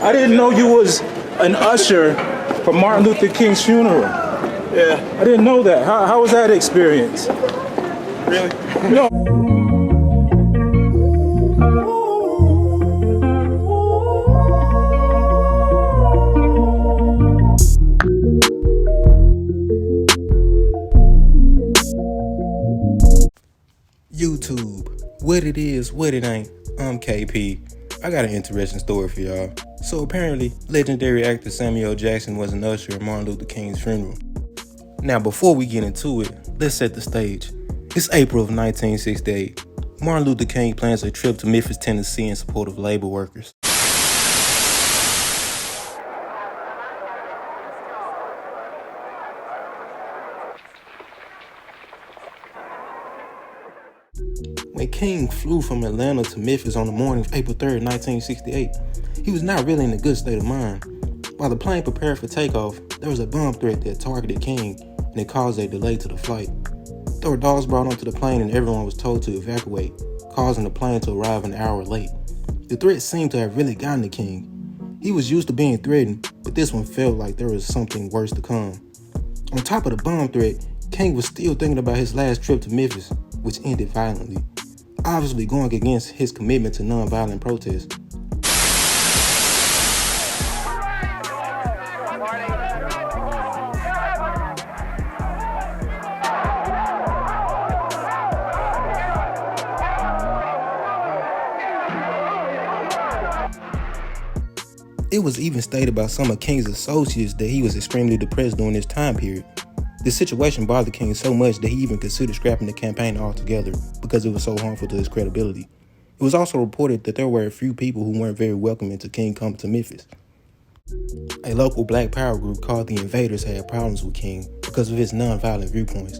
I didn't know you was an usher for Martin Luther King's funeral. Yeah. I didn't know that. How was that experience? Really? You know, YouTube, what it is, what it ain't. I'm KP. I got an interesting story for y'all. So apparently, legendary actor Samuel Jackson was an usher at Martin Luther King's funeral. Now before we get into it, let's set the stage. It's April of 1968. Martin Luther King plans a trip to Memphis, Tennessee in support of labor workers. When King flew from Atlanta to Memphis on the morning of April 3rd, 1968, he was not really in a good state of mind. While the plane prepared for takeoff, there was a bomb threat that targeted King, and it caused a delay to the flight. There were dogs brought onto the plane and everyone was told to evacuate, causing the plane to arrive an hour late. The threat seemed to have really gotten to King. He was used to being threatened, but this one felt like there was something worse to come. On top of the bomb threat, King was still thinking about his last trip to Memphis, which ended violently, obviously going against his commitment to nonviolent protest. It was even stated by some of King's associates that he was extremely depressed during this time period. The situation bothered King so much that he even considered scrapping the campaign altogether because it was so harmful to his credibility. It was also reported that there were a few people who weren't very welcoming to King coming to Memphis. A local black power group called the Invaders had problems with King because of his nonviolent viewpoints.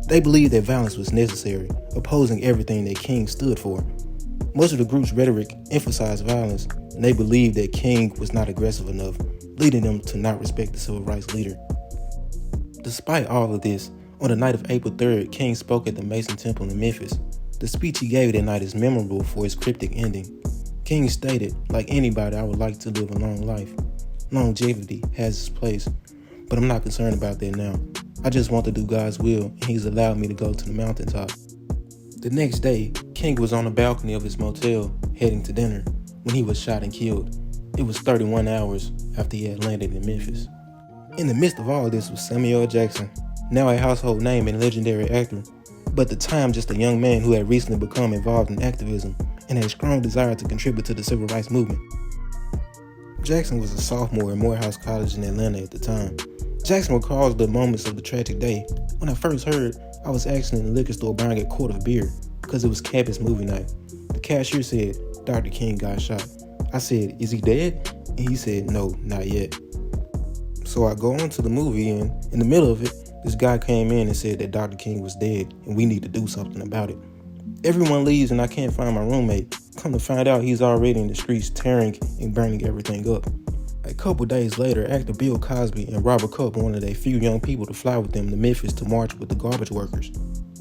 They believed that violence was necessary, opposing everything that King stood for. Most of the group's rhetoric emphasized violence, and they believed that King was not aggressive enough, leading them to not respect the civil rights leader. Despite all of this, on the night of April 3rd, King spoke at the Mason Temple in Memphis. The speech he gave that night is memorable for its cryptic ending. King stated, "Like anybody, I would like to live a long life. Longevity has its place, but I'm not concerned about that now. I just want to do God's will, and He's allowed me to go to the mountaintop." The next day, King was on the balcony of his motel, heading to dinner, when he was shot and killed. It was 31 hours after he had landed in Memphis. In the midst of all this was Samuel Jackson, now a household name and legendary actor, but at the time just a young man who had recently become involved in activism and had a strong desire to contribute to the civil rights movement. Jackson was a sophomore at Morehouse College in Atlanta at the time. Jackson recalls the moments of the tragic day. "When I first heard, I was actually in the liquor store buying a quart of beer because it was campus movie night. The cashier said, 'Dr. King got shot.' I said, 'Is he dead?' And he said, 'No, not yet.' So I go on to the movie, and in the middle of it, this guy came in and said that Dr. King was dead and we need to do something about it. Everyone leaves and I can't find my roommate. Come to find out, he's already in the streets tearing and burning everything up." A couple days later, actor Bill Cosby and Robert Cup wanted a few young people to fly with them to Memphis to march with the garbage workers.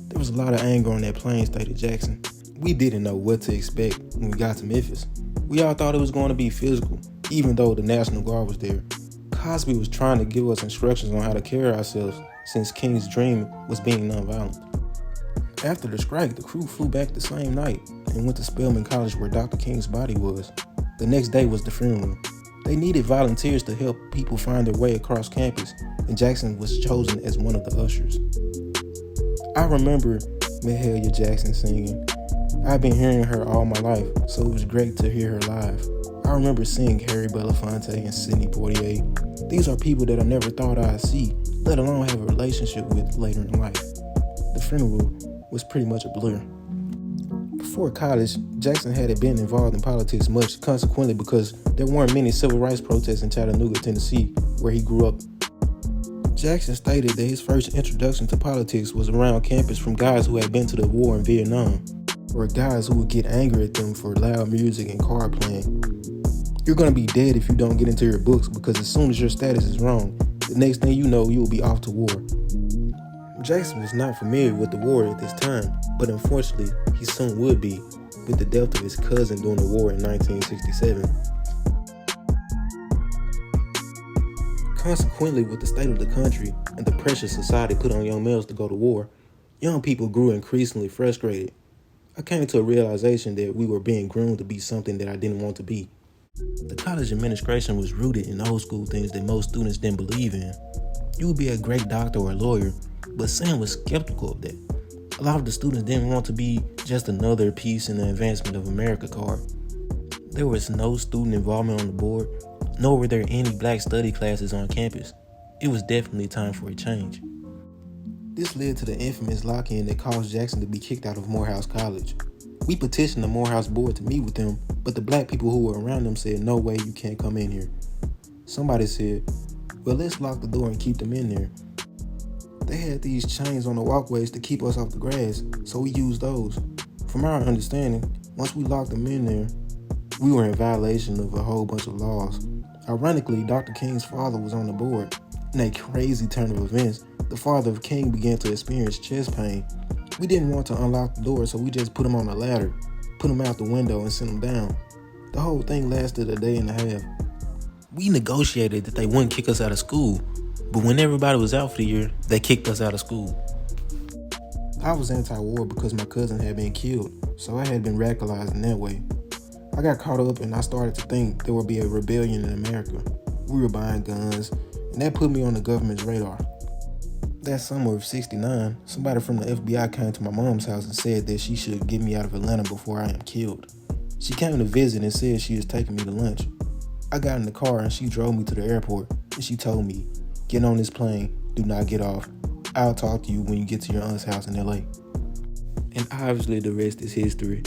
"There was a lot of anger on that plane," stated Jackson. "We didn't know what to expect when we got to Memphis. We all thought it was going to be physical, even though the National Guard was there. Cosby was trying to give us instructions on how to carry ourselves since King's dream was being nonviolent." After the strike, the crew flew back the same night and went to Spelman College where Dr. King's body was. The next day was the funeral. They needed volunteers to help people find their way across campus, and Jackson was chosen as one of the ushers. I remember Mahalia Jackson singing. I've been hearing her all my life, so it was great to hear her live. I remember seeing Harry Belafonte and Sidney Poitier. These are people that I never thought I'd see, let alone have a relationship with later in life. The funeral was pretty much a blur. Before college, Jackson hadn't been involved in politics much, consequently because there weren't many civil rights protests in Chattanooga, Tennessee, where he grew up. Jackson stated that his first introduction to politics was around campus from guys who had been to the war in Vietnam, or guys who would get angry at them for loud music and card playing. "You're going to be dead if you don't get into your books, because as soon as your status is wrong, the next thing you know, you will be off to war." Jackson was not familiar with the war at this time, but unfortunately, he soon would be, with the death of his cousin during the war in 1967. Consequently, with the state of the country and the pressure society put on young males to go to war, young people grew increasingly frustrated. I came to a realization that we were being groomed to be something that I didn't want to be. The college administration was rooted in old school things that most students didn't believe in. You would be a great doctor or a lawyer, but Sam was skeptical of that. A lot of the students didn't want to be just another piece in the advancement of America card. There was no student involvement on the board, nor were there any black study classes on campus. It was definitely time for a change. This led to the infamous lock-in that caused Jackson to be kicked out of Morehouse College. We petitioned the Morehouse board to meet with them, but the black people who were around them said, "No way, you can't come in here." Somebody said, "Well, let's lock the door and keep them in there." They had these chains on the walkways to keep us off the grass, so we used those. From our understanding, once we locked them in there, we were in violation of a whole bunch of laws. Ironically, Dr. King's father was on the board. In a crazy turn of events, the father of King began to experience chest pain. We didn't want to unlock the door, so we just put him on a ladder, put him out the window, and sent him down. The whole thing lasted a day and a half. We negotiated that they wouldn't kick us out of school, but when everybody was out for the year, they kicked us out of school. I was anti-war because my cousin had been killed, so I had been radicalized in that way. I got caught up and I started to think there would be a rebellion in America. We were buying guns, and that put me on the government's radar. That summer of '69, somebody from the FBI came to my mom's house and said that she should get me out of Atlanta before I am killed. She came to visit and said she was taking me to lunch. I got in the car and she drove me to the airport, and she told me, "Get on this plane, do not get off. I'll talk to you when you get to your aunt's house in LA." And obviously the rest is history.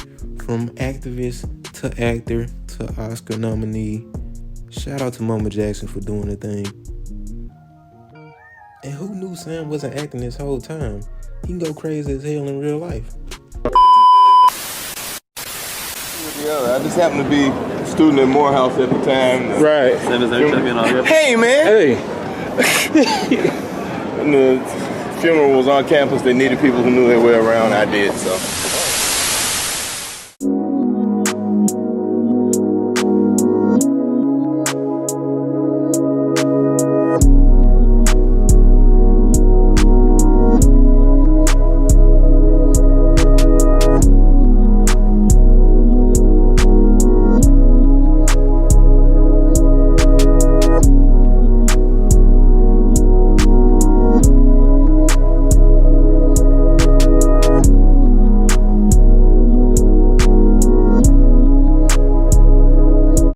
From activist to actor to Oscar nominee. Shout out to Mama Jackson for doing the thing. And who knew Sam wasn't acting this whole time? He can go crazy as hell in real life. Yeah, I just happened to be a student at Morehouse at the time. Right. Hey, man! Hey. When the funeral was on campus, they needed people who knew their way around. I did, so.